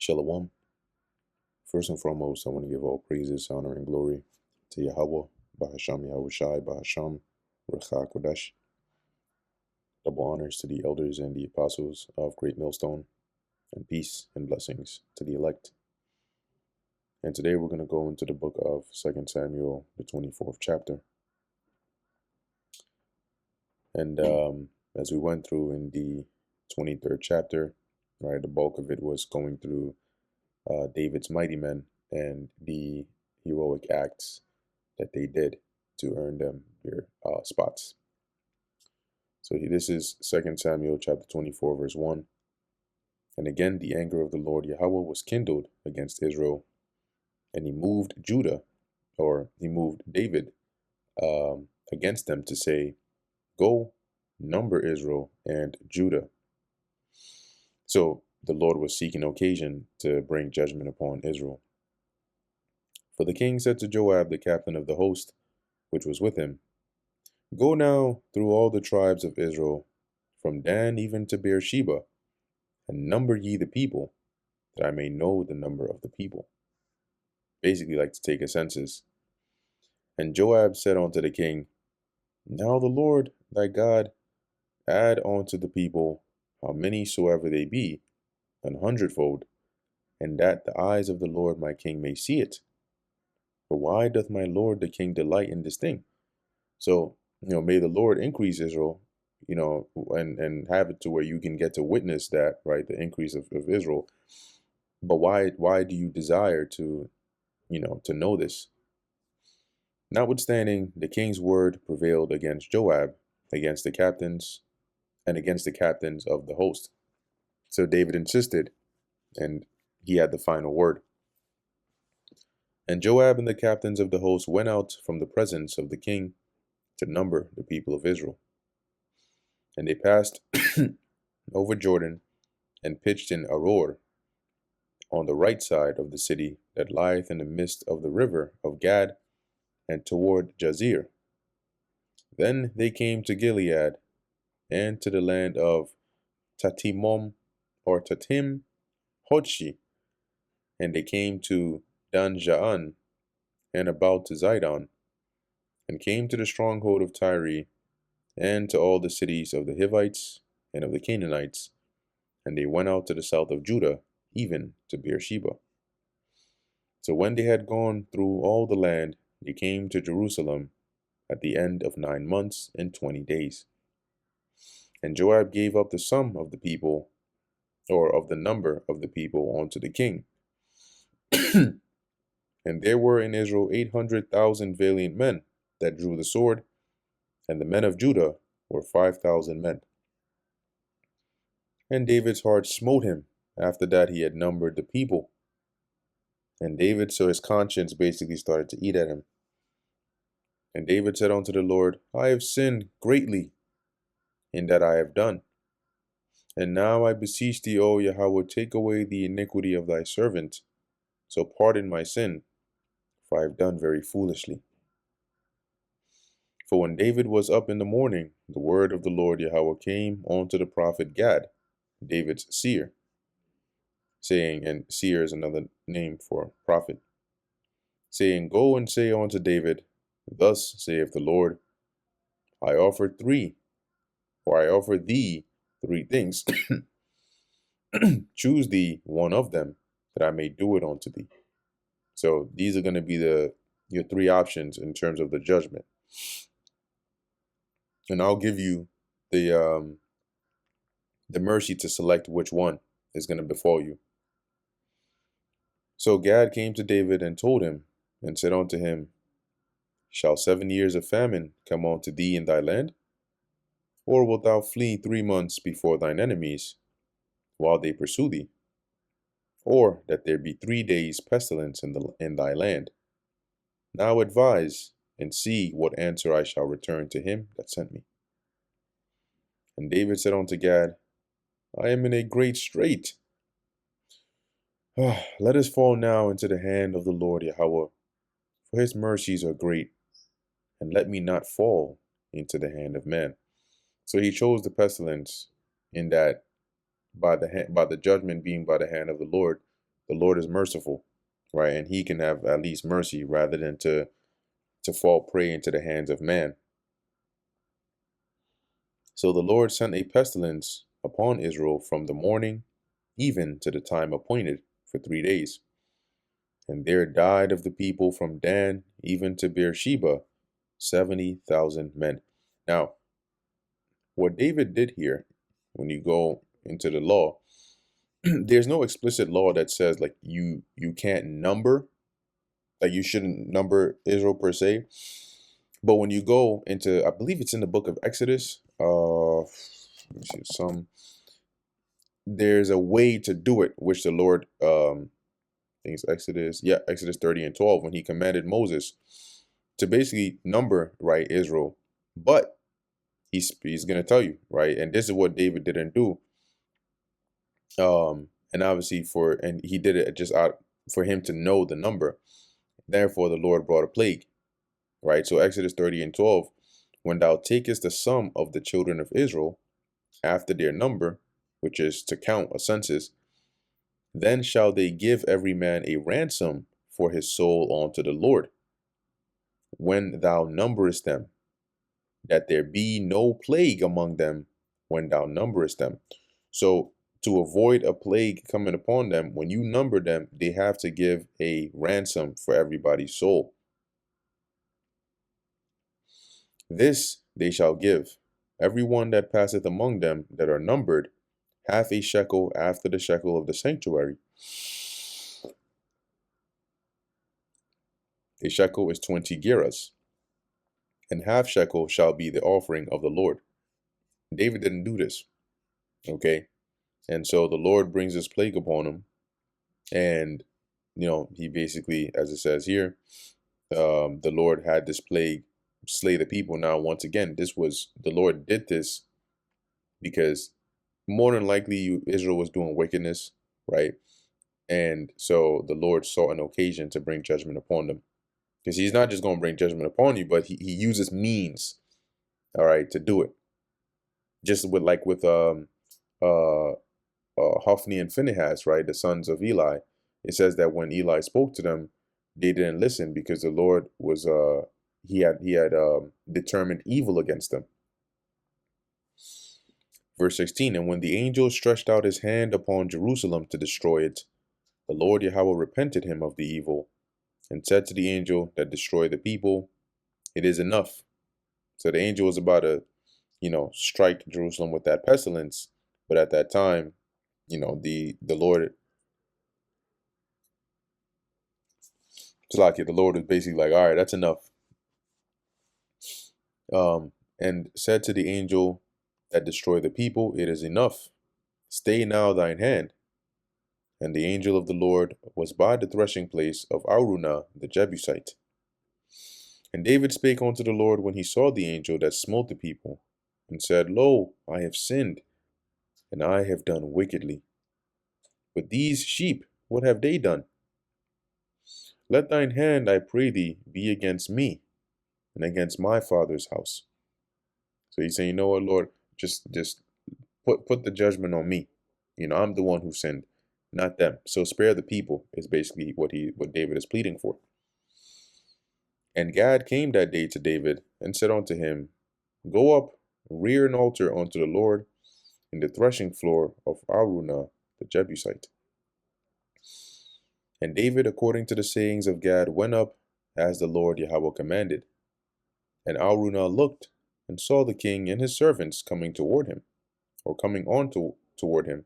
Shalom. First and foremost, I want to give all praises, honor, and glory to Yahweh, Bahasham Yahushai, Bahasham Recha Kodesh. Double honors to the elders and the apostles of Great Millstone, and peace and blessings to the elect. And today we're going to go into the book of 2 Samuel, the 24th chapter. And as we went through in the 23rd chapter, right, the bulk of it was going through David's mighty men and the heroic acts that they did to earn them their spots. So this is 2 Samuel chapter 24, verse 1. And again, the anger of the Lord Yahweh was kindled against Israel, and he moved David against them to say, "Go, number Israel and Judah." So the Lord was seeking occasion to bring judgment upon Israel. For the king said to Joab, the captain of the host, which was with him, "Go now through all the tribes of Israel, from Dan even to Beersheba, and number ye the people, that I may know the number of the people." Basically, like to take a census. And Joab said unto the king, "Now the Lord thy God add unto the people how many soever they be, 100-fold, and that the eyes of the Lord my king may see it. For why doth my lord the king delight in this thing?" So, may the Lord increase Israel, and have it to where you can get to witness that, right, the increase of Israel. But why do you desire to know this? Notwithstanding, the king's word prevailed against Joab, against the captains, and against the captains of the host. So David insisted, and he had the final word. And Joab and the captains of the host went out from the presence of the king to number the people of Israel. And they passed over Jordan and pitched in Aror, on the right side of the city that lieth in the midst of the river of Gad, and toward Jazir. Then they came to Gilead, and to the land of Tatim Hodshi, and they came to Dan Jaan, and about to Zidon, and came to the stronghold of Tyre, and to all the cities of the Hivites and of the Canaanites, and they went out to the south of Judah, even to Beersheba. So when they had gone through all the land, they came to Jerusalem at the end of 9 months and 20 days. And Joab gave up the sum of the people, or of the number of the people, unto the king. And there were in Israel 800,000 valiant men that drew the sword, and the men of Judah were 5,000 men. And David's heart smote him after that he had numbered the people. And David, so his conscience basically started to eat at him. And David said unto the Lord, "I have sinned greatly in that I have done. And now I beseech thee, O Yahweh, take away the iniquity of thy servant. So pardon my sin, for I have done very foolishly." For when David was up in the morning, the word of the Lord Yahweh came unto the prophet Gad, David's seer, saying, and seer is another name for prophet, saying, "Go and say unto David, Thus saith the Lord, I offer thee 3 things. Choose thee one of them, that I may do it unto thee." So these are going to be your 3 options in terms of the judgment. And I'll give you the mercy to select which one is going to befall you. So Gad came to David and told him, and said unto him, "Shall 7 years of famine come unto thee in thy land? Or wilt thou flee 3 months before thine enemies, while they pursue thee? Or that there be 3 days pestilence in thy land? Now advise, and see what answer I shall return to him that sent me." And David said unto Gad, "I am in a great strait. Let us fall now into the hand of the Lord Yahweh, for his mercies are great, and let me not fall into the hand of man." So he chose the pestilence, in that by the judgment being by the hand of the Lord, the Lord is merciful, right? And he can have at least mercy rather than to fall prey into the hands of man. So the Lord sent a pestilence upon Israel from the morning even to the time appointed for 3 days. And there died of the people from Dan even to Beersheba 70,000 men. Now, what David did here, when you go into the law, there's no explicit law that says like you can't number, like you shouldn't number Israel per se. But when you go into, I believe it's in the book of Exodus, let me see, there's a way to do it, which the Lord, I think it's Exodus, yeah, Exodus 30 and 12, when he commanded Moses to basically number, right, Israel. But he's gonna tell you, right, and this is what David didn't do. And obviously and he did it just out for him to know the number. Therefore, the Lord brought a plague, right? So Exodus 30 and 12, when thou takest the sum of the children of Israel after their number, which is to count a census, then shall they give every man a ransom for his soul unto the Lord, when thou numberest them, that there be no plague among them when thou numberest them. So to avoid a plague coming upon them, when you number them, they have to give a ransom for everybody's soul. This they shall give, every one that passeth among them that are numbered, half a shekel after the shekel of the sanctuary. A shekel is 20 gerahs, and half shekel shall be the offering of the Lord. David didn't do this, okay? And so the Lord brings this plague upon him, and he basically, as it says here, the Lord had this plague slay the people. Now, once again, the Lord did this because more than likely Israel was doing wickedness, right? And so the Lord sought an occasion to bring judgment upon them. Because he's not just going to bring judgment upon you, but he uses means, all right, to do it. Just with Hophni and Phinehas, right, the sons of Eli. It says that when Eli spoke to them, they didn't listen because the Lord was he had determined evil against them. Verse 16, and when the angel stretched out his hand upon Jerusalem to destroy it, the Lord Yahweh repented him of the evil, and said to the angel that destroyed the people, it is enough. So the angel was about to, strike Jerusalem with that pestilence, but at that time, the Lord, the Lord was basically like, all right, that's enough. And said to the angel that destroyed the people, it is enough. Stay now thine hand. And the angel of the Lord was by the threshing place of Araunah the Jebusite. And David spake unto the Lord when he saw the angel that smote the people, and said, Lo, I have sinned, and I have done wickedly. But these sheep, what have they done? Let thine hand, I pray thee, be against me, and against my father's house. So he's saying, you know what, Lord, just put the judgment on me. I'm the one who sinned, not them. So spare the people is basically what David is pleading for. And Gad came that day to David and said unto him, Go up, rear an altar unto the Lord in the threshing floor of Araunah the Jebusite. And David, according to the sayings of Gad, went up as the Lord Yahweh commanded. And Araunah looked and saw the king and his servants coming toward him, or coming on toward him.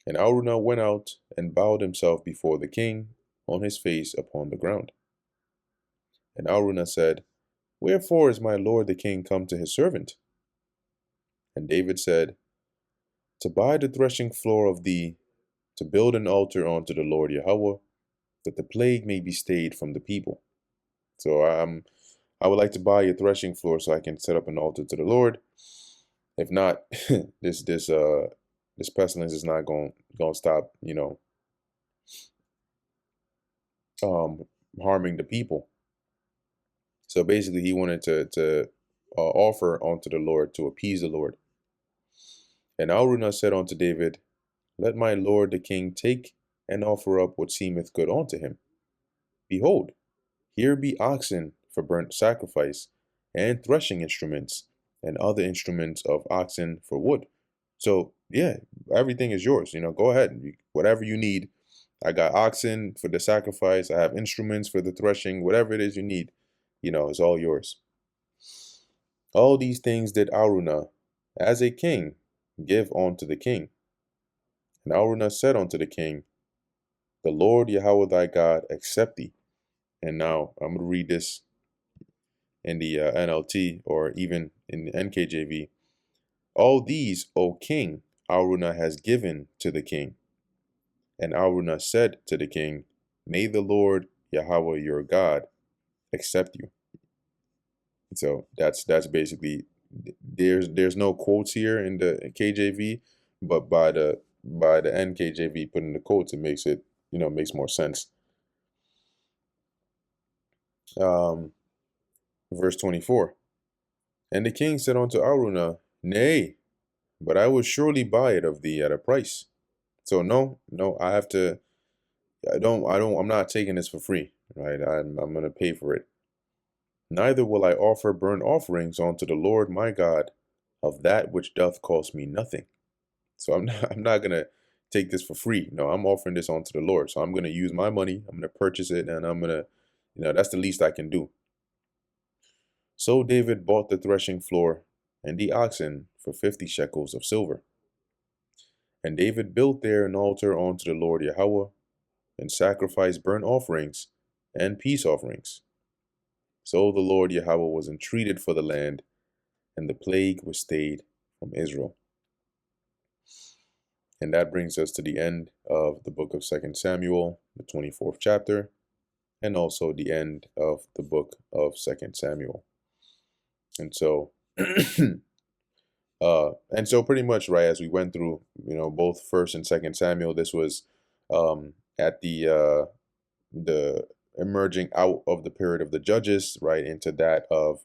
And Araunah went out and bowed himself before the king on his face upon the ground. And Araunah said, Wherefore is my lord the king come to his servant? And David said, To buy the threshing floor of thee, to build an altar unto the Lord Yahweh, that the plague may be stayed from the people. So I would like to buy a threshing floor so I can set up an altar to the Lord. If not, this pestilence is not going to stop, harming the people. So basically, he wanted to offer unto the Lord to appease the Lord. And Araunah said unto David, Let my lord the king take and offer up what seemeth good unto him. Behold, here be oxen for burnt sacrifice, and threshing instruments, and other instruments of oxen for wood. So, yeah, everything is yours. Go ahead. Whatever you need. I got oxen for the sacrifice. I have instruments for the threshing. Whatever it is you need, it's all yours. All these things did Araunah, as a king, give unto the king. And Araunah said unto the king, The Lord Yahweh thy God accept thee. And now I'm going to read this in the NLT or even in the NKJV. All these, O king, Araunah has given to the king. And Araunah said to the king, May the Lord Yahweh your God accept you. So that's basically, there's no quotes here in the KJV, but by the NKJV putting the quotes, it makes it makes more sense. Verse 24. And the king said unto Araunah, Nay, but I will surely buy it of thee at a price. So no, I have to. I'm not taking this for free, right? I'm gonna pay for it. Neither will I offer burnt offerings unto the Lord my God of that which doth cost me nothing. So I'm not gonna take this for free. No, I'm offering this unto the Lord. So I'm gonna use my money. I'm gonna purchase it, and I'm gonna, that's the least I can do. So David bought the threshing floor and the oxen for 50 shekels of silver. And David built there an altar unto the Lord Yahweh, and sacrificed burnt offerings and peace offerings. So the Lord Yahweh was entreated for the land, and the plague was stayed from Israel. And that brings us to the end of the book of 2 Samuel, the 24th chapter, and also the end of the book of 2 Samuel. And so pretty much, right, as we went through, both 1st and 2nd Samuel, this was at the emerging out of the period of the judges, right, into that of,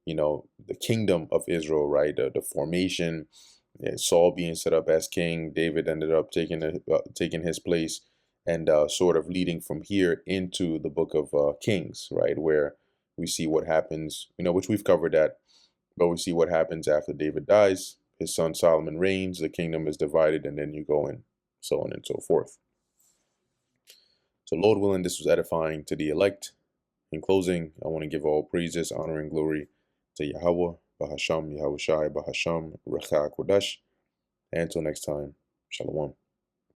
the kingdom of Israel, right, the formation, Saul being set up as king, David ended up taking his place, and sort of leading from here into the book of Kings, right, where we see what happens, which we've covered that, but we see what happens after David dies. His son Solomon reigns, the kingdom is divided, and then you go in, so on and so forth. So Lord willing, this was edifying to the elect. In closing, I want to give all praises, honor, and glory to Yahweh, Bahasham, Yahweh Shai, Bahasham, Recha Kodesh. And until next time, Shalom.